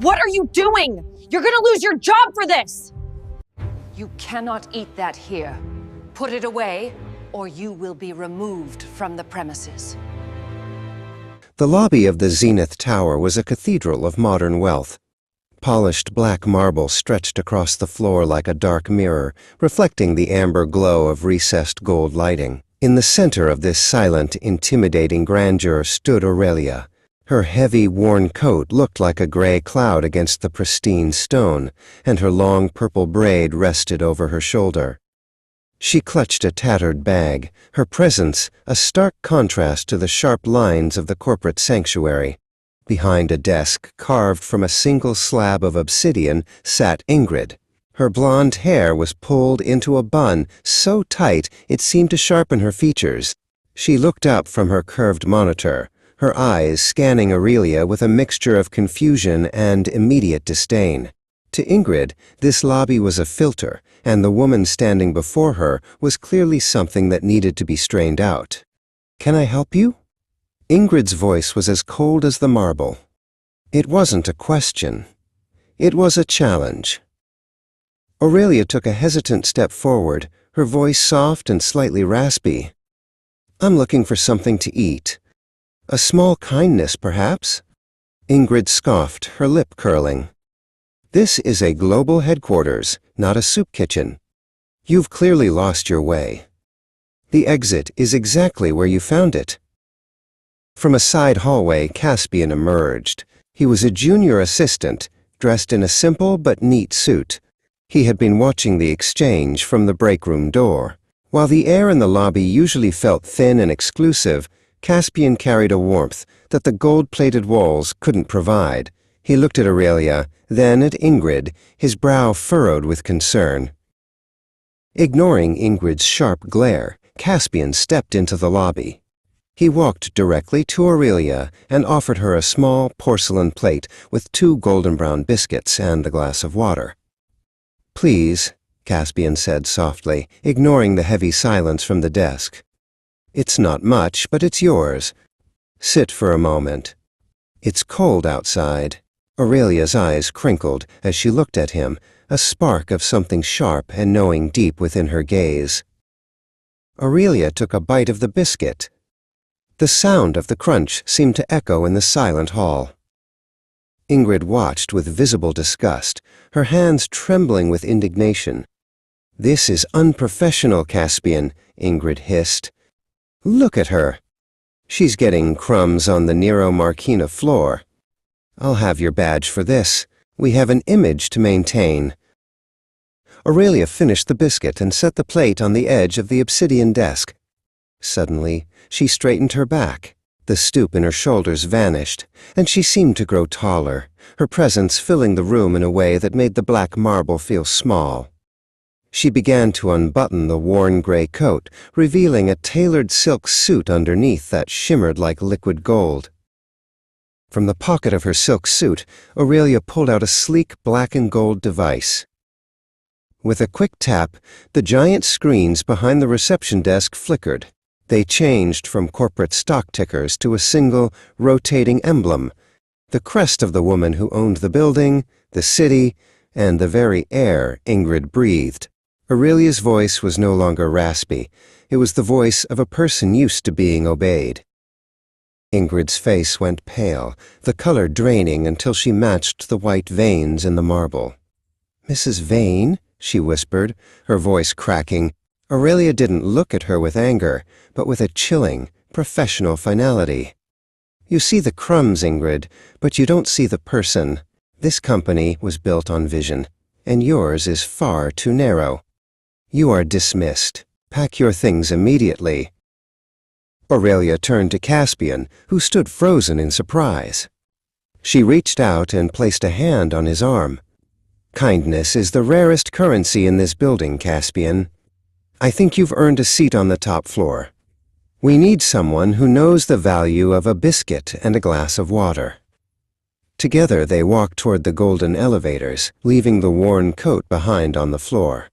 What are you doing? You're gonna lose your job for this! You cannot eat that here. Put it away, or you will be removed from the premises. The lobby of the Zenith Tower was a cathedral of modern wealth. Polished black marble stretched across the floor like a dark mirror, reflecting the amber glow of recessed gold lighting. In the center of this silent, intimidating grandeur stood Aurelia. Her heavy, worn coat looked like a gray cloud against the pristine stone, and her long purple braid rested over her shoulder. She clutched a tattered bag, her presence a stark contrast to the sharp lines of the corporate sanctuary. Behind a desk carved from a single slab of obsidian sat Ingrid. Her blonde hair was pulled into a bun so tight it seemed to sharpen her features. She looked up from her curved monitor, her eyes scanning Aurelia with a mixture of confusion and immediate disdain. To Ingrid, this lobby was a filter, and the woman standing before her was clearly something that needed to be strained out. "Can I help you?" Ingrid's voice was as cold as the marble. It wasn't a question. It was a challenge. Aurelia took a hesitant step forward, her voice soft and slightly raspy. "I'm looking for something to eat. A small kindness, perhaps?" Ingrid scoffed, her lip curling. "This is a global headquarters, not a soup kitchen. You've clearly lost your way. The exit is exactly where you found it." From a side hallway, Caspian emerged. He was a junior assistant, dressed in a simple but neat suit. He had been watching the exchange from the break room door. While the air in the lobby usually felt thin and exclusive, Caspian carried a warmth that the gold-plated walls couldn't provide. He looked at Aurelia, then at Ingrid, his brow furrowed with concern. Ignoring Ingrid's sharp glare, Caspian stepped into the lobby. He walked directly to Aurelia and offered her a small porcelain plate with 2 golden-brown biscuits and a glass of water. "Please," Caspian said softly, ignoring the heavy silence from the desk. "It's not much, but it's yours. Sit for a moment. It's cold outside." Aurelia's eyes crinkled as she looked at him, a spark of something sharp and knowing deep within her gaze. Aurelia took a bite of the biscuit. The sound of the crunch seemed to echo in the silent hall. Ingrid watched with visible disgust, her hands trembling with indignation. "This is unprofessional, Caspian," Ingrid hissed. "Look at her. She's getting crumbs on the Nero Marquina floor. I'll have your badge for this. We have an image to maintain." Aurelia finished the biscuit and set the plate on the edge of the obsidian desk. Suddenly, she straightened her back. The stoop in her shoulders vanished, and she seemed to grow taller, her presence filling the room in a way that made the black marble feel small. She began to unbutton the worn gray coat, revealing a tailored silk suit underneath that shimmered like liquid gold. From the pocket of her silk suit, Aurelia pulled out a sleek black and gold device. With a quick tap, the giant screens behind the reception desk flickered. They changed from corporate stock tickers to a single, rotating emblem, the crest of the woman who owned the building, the city, and the very air Ingrid breathed. Aurelia's voice was no longer raspy. It was the voice of a person used to being obeyed. Ingrid's face went pale, the color draining until she matched the white veins in the marble. "Mrs. Vane?" she whispered, her voice cracking. Aurelia didn't look at her with anger, but with a chilling, professional finality. "You see the crumbs, Ingrid, but you don't see the person. This company was built on vision, and yours is far too narrow. You are dismissed. Pack your things immediately." Aurelia turned to Caspian, who stood frozen in surprise. She reached out and placed a hand on his arm. "Kindness is the rarest currency in this building, Caspian. I think you've earned a seat on the top floor. We need someone who knows the value of a biscuit and a glass of water." Together they walked toward the golden elevators, leaving the worn coat behind on the floor.